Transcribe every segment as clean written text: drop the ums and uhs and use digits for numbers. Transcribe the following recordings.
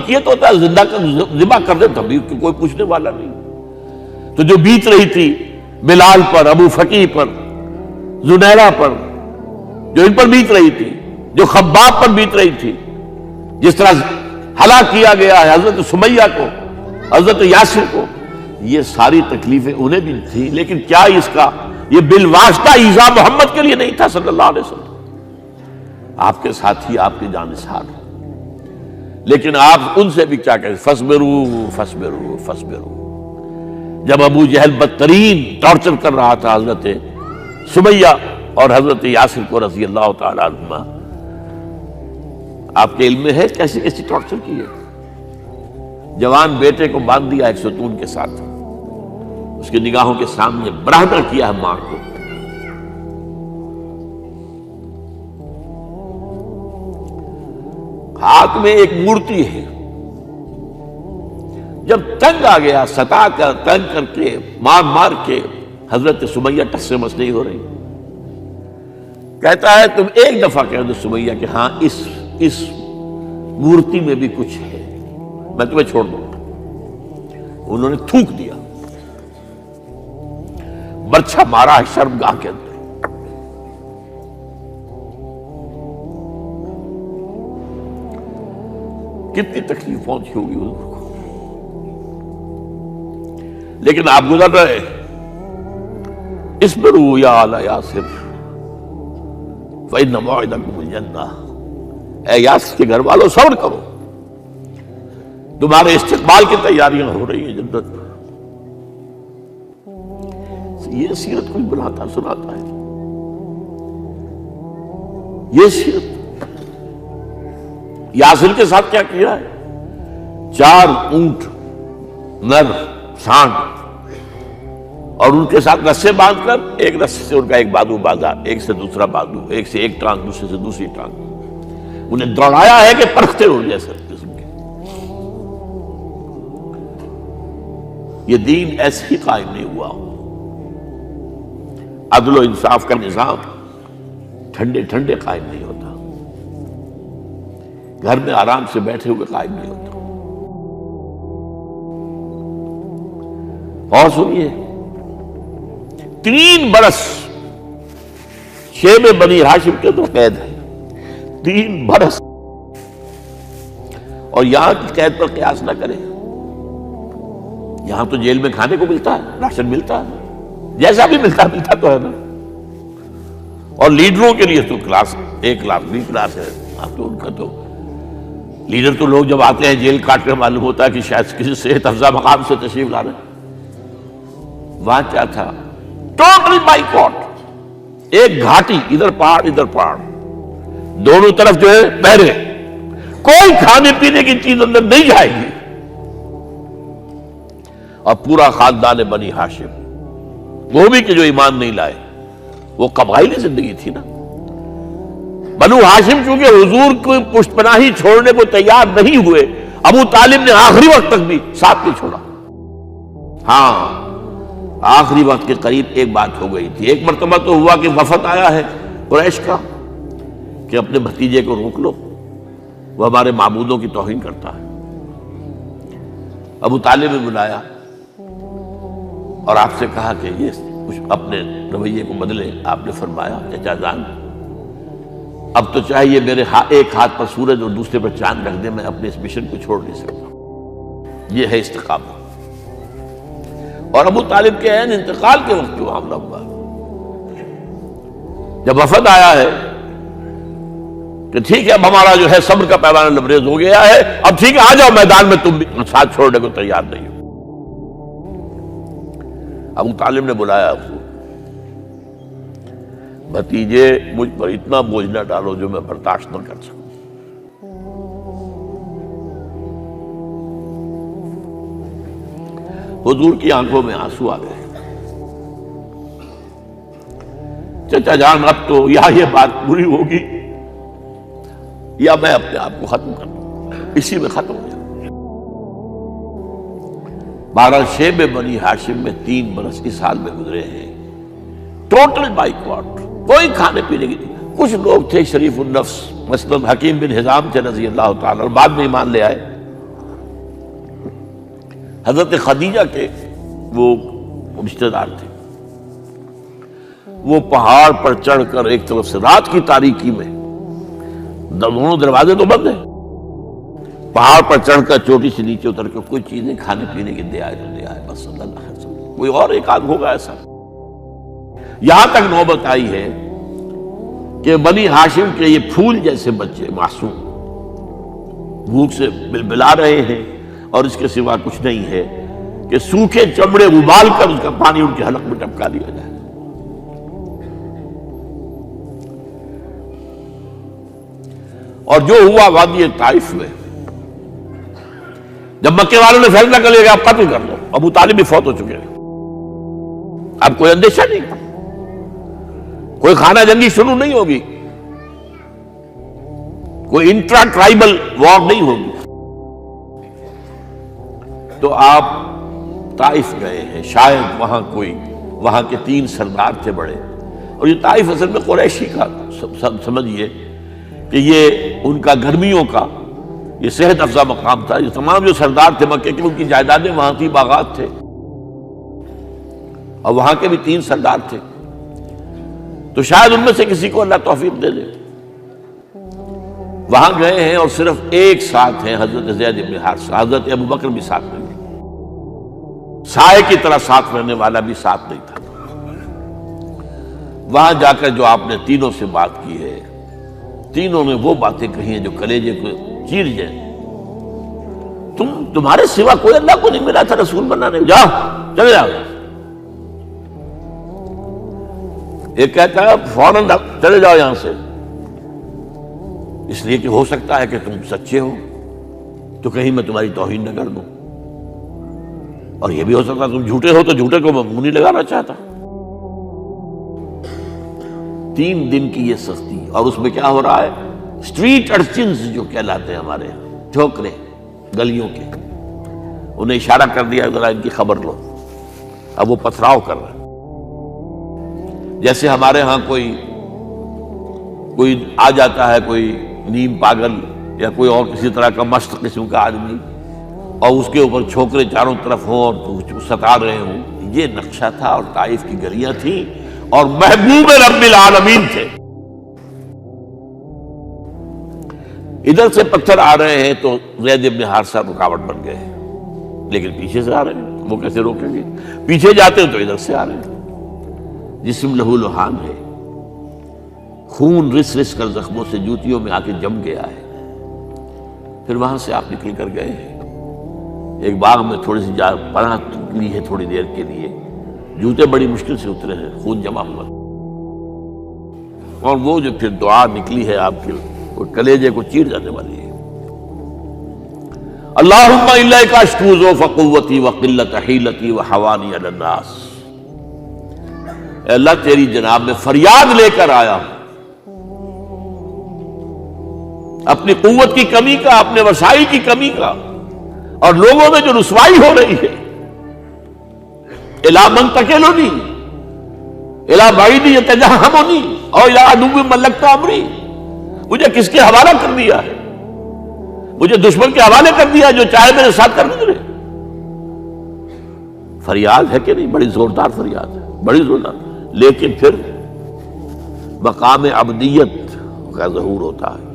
کیے تو ہوتا ہے زندہ کا ذبح کر دے تبھی کوئی پوچھنے والا نہیں. تو جو بیت رہی تھی بلال پر، ابو فقیہ پر، زنیرہ پر، جو ان پر بیت رہی تھی، جو خباب پر بیت رہی تھی، جس طرح ہلاک کیا گیا ہے حضرت سمیہ کو، حضرت یاسر کو، یہ ساری تکلیفیں انہیں بھی تھی. لیکن کیا اس کا یہ بالواسطہ ایذا محمد کے لیے نہیں تھا صلی اللہ علیہ وسلم؟ آپ کے ساتھی، آپ کے جانثار. لیکن آپ ان سے بھی کیا کہیں، فصبروا فصبروا فصبروا. جب ابو جہل بدترین ٹارچر کر رہا تھا حضرت سمیہ اور حضرت یاسر کو رضی اللہ تعالی عنہما، آپ کے علم میں ہے کیسی کیسی ٹارچر کی ہے. جوان بیٹے کو باندھ دیا ایک ستون کے ساتھ، اس کی نگاہوں کے سامنے برہنہ کیا ہے ماں کو. ہاتھ میں ایک مورتی ہے. جب تنگ آ گیا، ستا کر تنگ کر کے مار مار کے حضرت سمیہ ٹس سے مس نہیں ہو رہی. کہتا ہے تم ایک دفعہ کہہ دو سمیہ کہ ہاں اس مورتی میں بھی کچھ ہے، میں تمہیں چھوڑ دوں گا. انہوں نے تھوک دیا، برچھا مارا ہے شرمگاہ کے اندر. کتنی تکلیف پہنچی ہوگی حضور کو. لیکن آپ گزر رہے، اصبروا یا آل یاسر فإن موعدکم الجنہ. اے یاسر کے گھر والوں صبر کرو، تمہارے استقبال کی تیاریاں ہو رہی ہیں جنت. یہ سیرت کوئی بناتا سناتا ہے؟ یہ سیرت یاسر کے ساتھ کیا کیا ہے؟ 4 اونٹ نر سانڈ، اور ان کے ساتھ رسے باندھ کر ایک رسے سے ان کا ایک بازو باندھا، ایک سے دوسرا بازو، ایک سے ایک ٹانگ، دوسرے سے دوسری ٹانگ. انہیں دوڑایا ہے کہ پرکھتے ہو جیسے قسم کے. یہ دین ایسے ہی قائم نہیں ہوا. عدل و انصاف کا نظام ٹھنڈے ٹھنڈے قائم نہیں ہوتا، گھر میں آرام سے بیٹھے ہوئے قائم نہیں ہوتا. اور سنیے، 3 برس شیب بنی ہاشم کے تو قید ہے. 3 برس. اور یہاں کی قید پر قیاس نہ کریں. یہاں تو جیل میں کھانے کو ملتا ہے، راشن ملتا ہے، جیسا بھی ملتا تو ہے نا. اور لیڈروں کے لیے تو class A class B class ہے. اب تو ان کا تو لیڈر تو لوگ جب آتے ہیں جیل کاٹ کر معلوم ہوتا ہے کہ شاید کسی صحت افزا مقام سے تشریف لا رہے ہیں. وہاں کیا تھا؟ Total boycott. ایک گھاٹی، ادھر پہاڑ ادھر پہاڑ، دونوں طرف جو ہے پہرے، کوئی کھانے پینے کی چیز اندر نہیں جائے گی. اور پورا خاندان بنی ہاشم، وہ بھی کہ جو ایمان نہیں لائے، وہ قبائلی زندگی تھی نا. بنو ہاشم چونکہ حضور کو پشت پناہی چھوڑنے کو تیار نہیں ہوئے، ابو طالب نے آخری وقت تک بھی ساتھ نہیں چھوڑا. ہاں، آخری وقت کے قریب ایک بات ہو گئی تھی. ایک مرتبہ تو ہوا کہ وفد آیا ہے قریش کا کہ اپنے بھتیجے کو روک لو، وہ ہمارے معبودوں کی توہین کرتا ہے. ابو طالب نے بلایا اور آپ سے کہا کہ یہ کچھ اپنے رویے کو بدلے. آپ نے فرمایا چچا جان، اب تو چاہیے میرے ایک ہاتھ پر سورج اور دوسرے پر چاند رکھ دے، میں اپنے اس مشن کو چھوڑ نہیں سکتا. یہ ہے استقامت. اور ابو طالب کے عین انتقال کے وقت جو معاملہ ہوا، جب وفد آیا ہے کہ ٹھیک ہے اب ہمارا جو ہے صبر کا پیمانہ لبریز ہو گیا ہے، اب ٹھیک ہے آ جاؤ میدان میں، تم بھی ساتھ چھوڑنے کو تیار نہیں ہو. ابو طالب نے بلایا اس کو، بھتیجے مجھ پر اتنا بوجھ نہ ڈالو جو میں برداشت نہ کر سکوں. حضور کی آنکھوں میں آنسو آ گئے. چچا جان اب تو یا یہ بات پوری ہوگی یا میں اپنے آپ کو ختم کر دوں، اسی میں ختم ہو جائے. 12 شیب بنی ہاشم میں 3 برس اس حال میں گزرے ہیں. ٹوٹل بائیکاٹ، کوئی کھانے پینے کی نہیں. کچھ لوگ تھے شریف النفس، مثلا حکیم بن حزام تھے رضی اللہ تعالیٰ، اور بعد میں ایمان لے آئے. حضرت خدیجہ کے وہ رشتہ دار تھے، وہ پہاڑ پر چڑھ کر ایک طرف سے رات کی تاریکی میں، دونوں دروازے تو بند ہیں، پہاڑ پر چڑھ کر چوٹی سے نیچے اتر کر کوئی چیزیں کھانے پینے کے دے آئے تو دے آئے، بس اللہ علیہ وسلم، کوئی اور ایک آدھ ہوگا ایسا۔ یہاں تک نوبت آئی ہے کہ بنی ہاشم کے یہ پھول جیسے بچے معصوم بھوک سے بلبلا رہے ہیں، اور اس کے سوا کچھ نہیں ہے کہ سوکھے چمڑے ابال کر اس کا پانی ان کے حلق میں ٹپکا دیا جائے۔ اور جو ہوا وادی طائف میں، جب مکے والوں نے فیصلہ کر لیا کہ آپ قتل کر دو، ابو طالب بھی فوت ہو چکے ہیں، اب کوئی اندیشہ نہیں، کوئی خانہ جنگی شروع نہیں ہوگی، کوئی انٹرا ٹرائبل وار نہیں ہوگی، تو آپ طائف گئے ہیں، شاید وہاں کے 3 سردار تھے بڑے، اور یہ طائف اصل میں قریشی کا سمجھیے کہ یہ ان کا گرمیوں کا یہ صحت افزا مقام تھا۔ یہ تمام جو سردار تھے مکے کے، ان کی جائیدادیں وہاں تھی، باغات تھے، اور وہاں کے بھی 3 سردار تھے، تو شاید ان میں سے کسی کو اللہ توفیق دے دے۔ وہاں گئے ہیں اور صرف ایک ساتھ ہیں، حضرت زید بن حارثہ، حضرت ابو بکر بھی ساتھ نہیں، سائے کی طرح ساتھ رہنے والا بھی ساتھ نہیں تھا۔ وہاں جا کر جو آپ نے تینوں سے بات کی ہے، تینوں نے وہ باتیں کہی ہیں جو کلیجے کو چیر جائیں۔ تمہارے سوا کوئی اللہ کو نہیں ملا تھا رسول بنانے، جاؤ چلے جاؤ۔ ایک کہتا ہے فوراً چلے جاؤ یہاں سے، اس لیے کہ ہو سکتا ہے کہ تم سچے ہو تو کہیں میں تمہاری توہین نہ کر دوں، اور یہ بھی ہو سکتا ہے تم جھوٹے ہو تو جھوٹے کو میں منہ نہیں لگانا چاہتا۔ 3 دن کی یہ سختی، اور اس میں کیا ہو رہا ہے، اسٹریٹ ارچنز جو کہلاتے ہیں ہمارے یہاں، ٹھوکرے گلیوں کے، انہیں اشارہ کر دیا ذرا ان کی خبر لو، اب وہ پتھراؤ کر رہے ہیں۔ جیسے ہمارے ہاں کوئی آ جاتا ہے، کوئی نیم پاگل یا کوئی اور کسی طرح کا مست قسم کا آدمی، اور اس کے اوپر چھوکرے چاروں طرف ہوں اور ستا رہے ہوں، یہ نقشہ تھا، اور طائف کی گلیاں تھیں، اور محبوب رب العالمین تھے۔ ادھر سے پتھر آ رہے ہیں تو زید بن حارثہ رکاوٹ بن گئے، لیکن پیچھے سے آ رہے ہیں، وہ کیسے روکیں گے؟ پیچھے جاتے ہیں تو ادھر سے آ رہے ہیں۔ جسم لہو لہان ہے، خون رس رس کر زخموں سے جوتیوں میں آ کے جم گیا ہے۔ پھر وہاں سے آپ نکل کر گئے ہیں، ایک باغ میں تھوڑی سی پناہ لی ہے تھوڑی دیر کے لیے، جوتے بڑی مشکل سے اترے ہیں، خون جمع ہوا، اور وہ جو پھر دعا نکلی ہے آپ کی، وہ کلیجے کو چیر جانے والی ہے۔ اللہم الیک اشکو ضعف قوتی وقلت حیلتی وحوانی علی الناس، اے اللہ تیری جناب میں فریاد لے کر آیا ہوں، اپنی قوت کی کمی کا، اپنے وسائل کی کمی کا، اور لوگوں میں جو رسوائی ہو رہی ہے، الی من تکلنی الی بعید یتجہمنی او الی عدو ملکت امری، مجھے کس کے حوالہ کر دیا ہے، مجھے دشمن کے حوالے کر دیا جو چاہے میرے ساتھ کر گزرے۔ فریاد ہے کہ نہیں؟ بڑی زوردار فریاد ہے، بڑی زوردار، لیکن پھر مقام عبدیت کا ظہور ہوتا ہے۔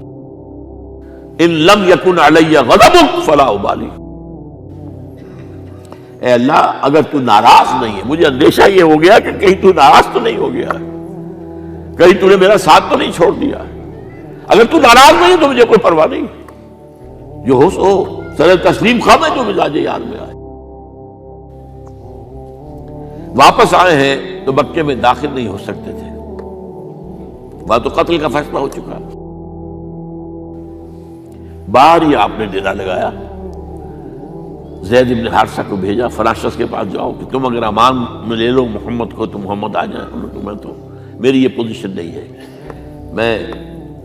ان لم یکن علی غضبک فلا ابالی، اے اللہ اگر تو ناراض نہیں ہے، مجھے اندیشہ یہ ہو گیا کہ کہیں تو ناراض تو نہیں ہو گیا ہے، کہیں تو نے میرا ساتھ تو نہیں چھوڑ دیا ہے، اگر تو ناراض نہیں تو مجھے کوئی پرواہ نہیں، جو ہو سو سر تسلیم خواہ ہے جو مزاج یار میں آئے۔ واپس آئے ہیں تو مکے میں داخل نہیں ہو سکتے تھے، وہاں تو قتل کا فیصلہ ہو چکا، باہر ہی آپ نے ڈیرا لگایا، زید بن حارثہ کو بھیجا، فلاں شخص کے پاس جاؤ کہ تم اگر امان میں لے لو محمد کو تو محمد آ جائیں، میں تو میری یہ پوزیشن نہیں ہے، میں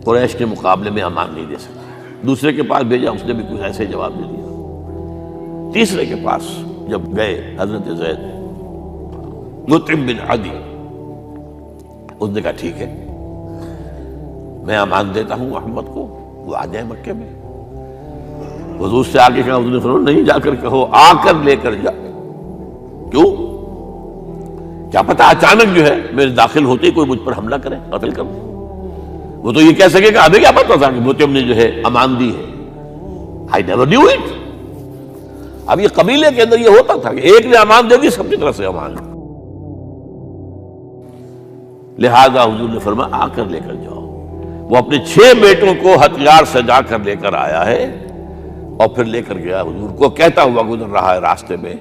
قریش کے مقابلے میں امان نہیں دے سکتا۔ دوسرے کے پاس بھیجا، اس نے بھی کچھ ایسے جواب دے دیا۔ تیسرے کے پاس جب گئے حضرت زید، مطعم بن عدی، اس نے کہا ٹھیک ہے میں امان دیتا ہوں محمد کو، وہ آ جائے مکے میں۔ حضور سے آگے کہا، حضور نے فرمایا نہیں جا کر کہو آ کر لے کر جا۔ کیوں؟ کیا پتہ اچانک جو ہے میرے داخل ہوتے ہی کوئی مجھ پر حملہ کرے، قتل کر دے۔ وہ تو یہ کہہ سکے کہ ہمیں کیا پتہ تھا کہ مطعم نے جو ہے امان دی ہے، I never knew it۔ اب یہ قبیلے کے اندر یہ ہوتا تھا کہ ایک نے امان دے دی، سب کی طرف سے امان۔ لہذا حضور نے فرمایا آ کر لے کر جاؤ۔ وہ اپنے 6 بیٹوں کو ہتھیار سجا کر لے کر آیا ہے اور پھر لے کر گیا حضور کو، کہتا ہوا گزر رہا ہے راستے میں،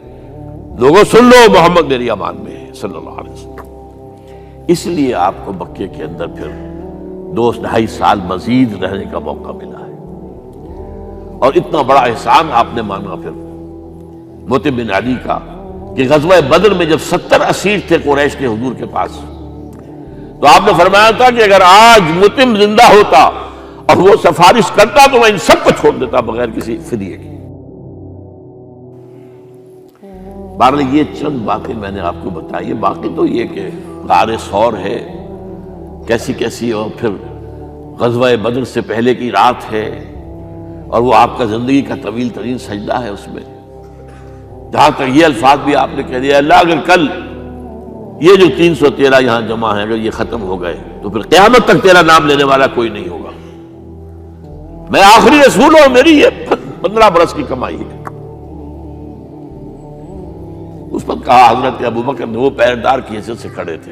لوگوں سن لو محمد میری امان میں ہے صلی اللہ علیہ وسلم۔ اس لیے آپ کو مکے کے اندر پھر 2-2.5 سال مزید رہنے کا موقع ملا ہے، اور اتنا بڑا احسان آپ نے مانا پھر مطعم بن عدی کا کہ غزوہ بدر میں جب 70 اسیر تھے قریش کے حضور کے پاس، تو آپ نے فرمایا تھا کہ اگر آج مطعم زندہ ہوتا اور وہ سفارش کرتا تو میں ان سب کو چھوڑ دیتا بغیر کسی فدیے کے۔ بہرحال یہ چند باتیں میں نے آپ کو بتائی، باقی تو یہ کہ غار ثور ہے کیسی کیسی، اور پھر غزوہ بدر سے پہلے کی رات ہے، اور وہ آپ کا زندگی کا طویل ترین سجدہ ہے اس میں، جہاں تک یہ الفاظ بھی آپ نے کہہ دیا اللہ اگر کل یہ جو 313 یہاں جمع ہیں اگر یہ ختم ہو گئے تو پھر قیامت تک تیرا نام لینے والا کوئی نہیں ہوگا، میں آخری رسول ہوں، میری یہ 15 برس کی کمائی ہے۔ اس پر کہا حضرت ابوبکر نے، وہ پہریدار کی حیثیت سے کھڑے تھے،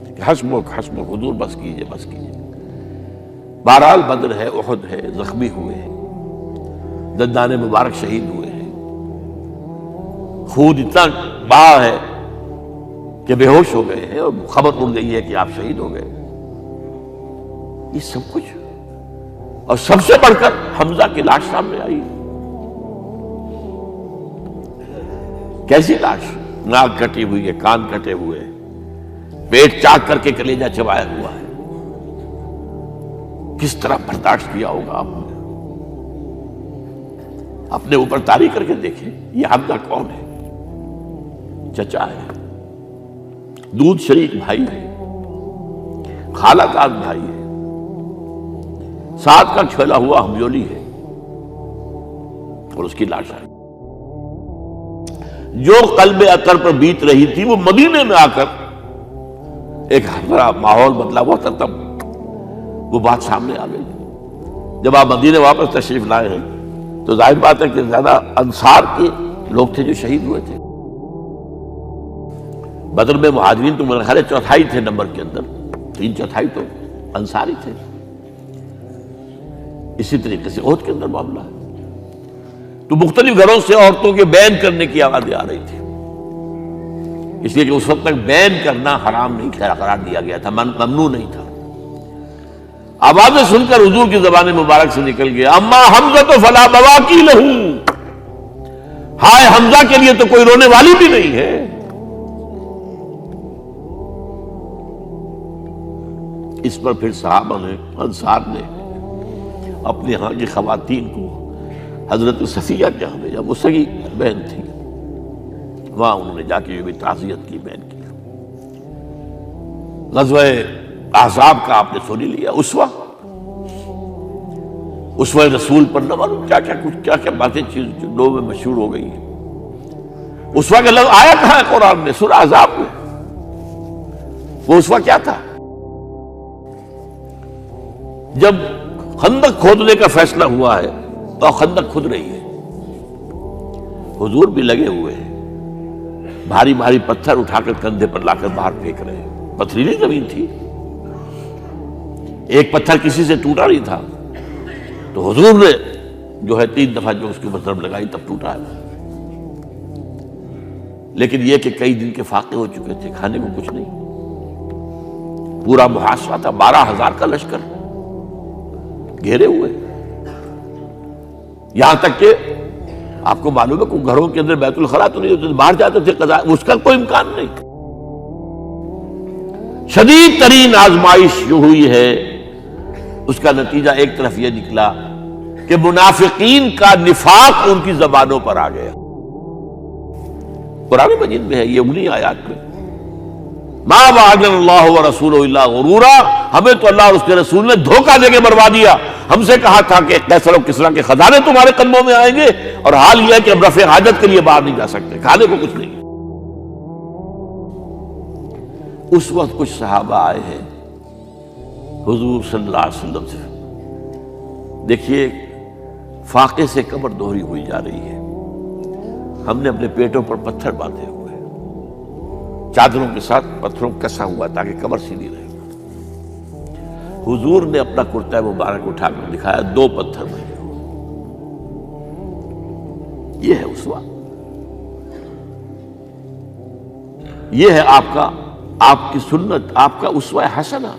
کہ حسبک حسبک حضور بس کیجئے بس کیجئے۔ بہرحال بدر ہے، احد ہے، زخمی ہوئے ہیں، دندان مبارک شہید ہوئے ہیں، خون اتنا بہا ہے کہ بے ہوش ہو گئے ہیں، اور خبر اڑ گئی ہے کہ آپ شہید ہو گئے۔ یہ سب کچھ، اور سب سے بڑھ کر حمزہ کی لاش سامنے آئی۔ کیسی لاش؟ ناک کٹی ہوئی ہے، کان کٹے ہوئے ہیں، پیٹ چاک کر کے کلیجہ چبایا ہوا ہے۔ کس طرح برداشت کیا ہوگا آپ نے؟ اپنے اوپر تاری کر کے دیکھیں، یہ حمزہ کون ہے؟ چچا ہے، دودھ شریک بھائی ہے، خالہ زاد بھائی ہے، ساتھ کا کھیلا ہوا ہمجولی ہے، اور اس کی لاش آئی۔ جو قلب اطہر پر بیت رہی تھی وہ مدینے میں آ کر ایک بڑا ماحول بدلا ہوا تھا، تب وہ بات سامنے آ گئی۔ جب آپ مدینے واپس تشریف لائے ہیں تو ظاہر بات ہے کہ زیادہ انصار کے لوگ تھے جو شہید ہوئے تھے۔ بدر میں مہاجرین تو میرے خیال ہے 1/4 تھے نمبر کے اندر، 3/4 تو انصاری تھے۔ اسی طریقے سے احد کے اندر معاملہ ہے، تو مختلف گھروں سے عورتوں کے بین کرنے کی آوازیں آ رہی تھی، اس لیے کہ اس وقت تک بین کرنا حرام نہیں قرار دیا گیا تھا، ممنوع نہیں تھا۔ آوازیں سن کر حضور کی زبان مبارک سے نکل گیا اما حمزہ فلا بواکی لہو، ہائے حمزہ کے لیے تو کوئی رونے والی بھی نہیں ہے۔ اس پر پھر صحابہ نے، انصار نے اپنے ہاں کی خواتین کو حضرت صفیہ کے ہاں بھیجا، وہ سگی بہن تھی، وہاں انہوں نے جا کے بھی تعزیت کی بہن کی۔ غزوہ احزاب کا آپ نے سن لیا، اسوہ رسول پر نہ معلوم کیا کیا باتیں چیز لوگوں میں مشہور ہو گئی ہیں۔ اسوہ کا لفظ آیا کہاں ہے قرآن میں؟ سورہ احزاب میں۔ وہ اسوہ کیا تھا؟ جب خندق کھودنے کا فیصلہ ہوا ہے تو خندق کھود رہی ہے، حضور بھی لگے ہوئے ہیں، بھاری بھاری پتھر اٹھا کر کندھے پر لا کر باہر پھینک رہے ہیں، پتھریلی زمین تھی، ایک پتھر کسی سے ٹوٹا نہیں تھا، تو حضور نے جو ہے 3 دفعہ جو اس کے اوپر ضرب لگائی تب ٹوٹا ہے۔ لیکن یہ کہ کئی دن کے فاقے ہو چکے تھے، کھانے کو کچھ نہیں، پورا محاصرہ تھا، 12,000 کا لشکر گھیرے ہوئے، یہاں تک کہ آپ کو معلوم ہے کہ گھروں کے اندر بیت الخلا تو نہیں ہوتے، باہر جاتے تھے قضاء، اس کا کوئی امکان نہیں۔ شدید ترین آزمائش جو ہوئی ہے اس کا نتیجہ ایک طرف یہ نکلا کہ منافقین کا نفاق ان کی زبانوں پر آ گیا۔ قرآن مجید میں ہے یہ انہی آیات میں، ما وعدنا اللہ ورسولہ الا غرورا، ہمیں تو اللہ اور اس کے رسول نے دھوکہ دے کے مروا دیا، ہم سے کہا تھا کہ قیصر و کسریٰ کے خزانے تمہارے قدموں میں آئیں گے، اور حال یہ ہے کہ اب رفع حاجت کے لیے باہر نہیں جا سکتے، کھانے کو کچھ نہیں۔ اس وقت کچھ صحابہ آئے ہیں حضور صلی اللہ علیہ وسلم سے، دیکھیے فاقے سے کمر دوہری ہوئی جا رہی ہے، ہم نے اپنے پیٹوں پر پتھر باندھے ہوئے، چادروں کے ساتھ پتھروں کسا ہوا تاکہ کمر سیدھی رہے۔ حضور نے اپنا کرتا مبارک اٹھا کر دکھایا، 2 پتھر لگے ہوئے۔ یہ ہے اسوہ، یہ ہے آپ کی سنت، آپ کا اسوہ حسنہ۔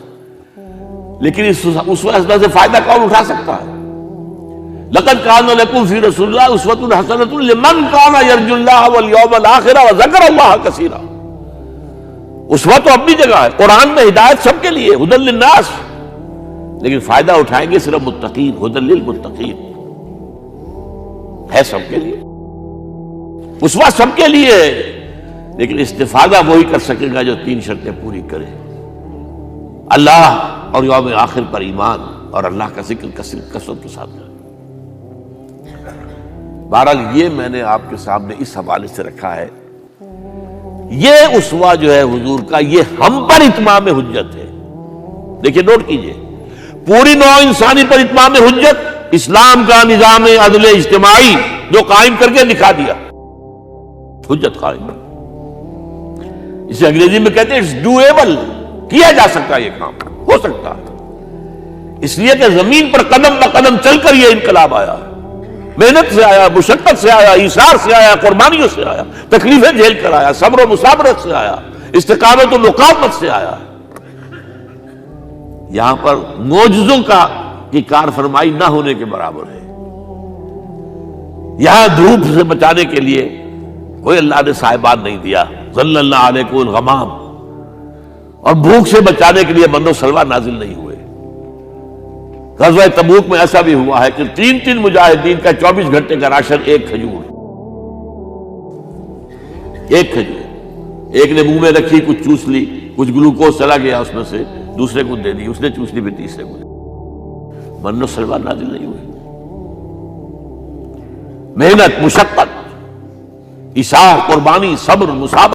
لیکن اس اسوہ حسنہ سے فائدہ کون اٹھا سکتا ہے؟ لقد کان لکم فی رسول اللہ اسوۃ حسنۃ لمن کان یرجو اللہ والیوم الآخر وذکر اللہ کثیرا۔ اسوہ تو اپنی جگہ ہے، قرآن میں ہدایت سب کے لیے، ھدی للناس، لیکن فائدہ اٹھائیں گے صرف متقین، ھدی للمتقین ہے سب کے لیے، اسوہ سب کے لیے ہے، لیکن استفادہ وہی کر سکے گا جو 3 شرطیں پوری کرے: اللہ اور یوم آخر پر ایمان، اور اللہ کا ذکر کثرت کے ساتھ کرے۔ بہرحال یہ میں نے آپ کے سامنے اس حوالے سے رکھا ہے، یہ اسوہ جو ہے حضور کا، یہ ہم پر اتمام حجت ہے۔ دیکھیے نوٹ کیجئے، پوری نوع انسانی پر اتمام حجت، اسلام کا نظام عدل اجتماعی جو قائم کر کے دکھا دیا، حجت قائم۔ اسے انگریزی میں کہتے ہیں اٹس ڈویبل، کیا جا سکتا ہے، یہ کام ہو سکتا ہے، اس لیے کہ زمین پر قدم بہ قدم چل کر یہ انقلاب آیا، محنت سے آیا، مشقت سے آیا، ایثار سے آیا، قربانیوں سے آیا، تکلیفیں جھیل کر آیا، صبر و مصابرت سے آیا، استقامت و مقاومت سے آیا۔ یہاں پر معجزوں کی کار فرمائی نہ ہونے کے برابر ہے۔ یہاں دھوپ سے بچانے کے لیے کوئی اللہ نے صاحبان نہیں دیا، ظل اللہ علیکم الغمام، اور بھوک سے بچانے کے لیے من و سلوہ نازل نہیں ہوئے۔ غزوہ تبوک میں ایسا بھی ہوا ہے کہ 3 مجاہدین کا 24 گھنٹے کا راشن ایک کھجور، ایک نے منہ میں رکھی، کچھ چوس لی، کچھ گلوکوز چلا گیا اس میں سے، دوسرے کو دے دی، اس نے چوس لی، پھر تیسرے کو دے دی۔ من و سلوہ نازل نہیں ہوئے۔ محنت، مشقت، ایثار، قربانی، صبر، مصابرت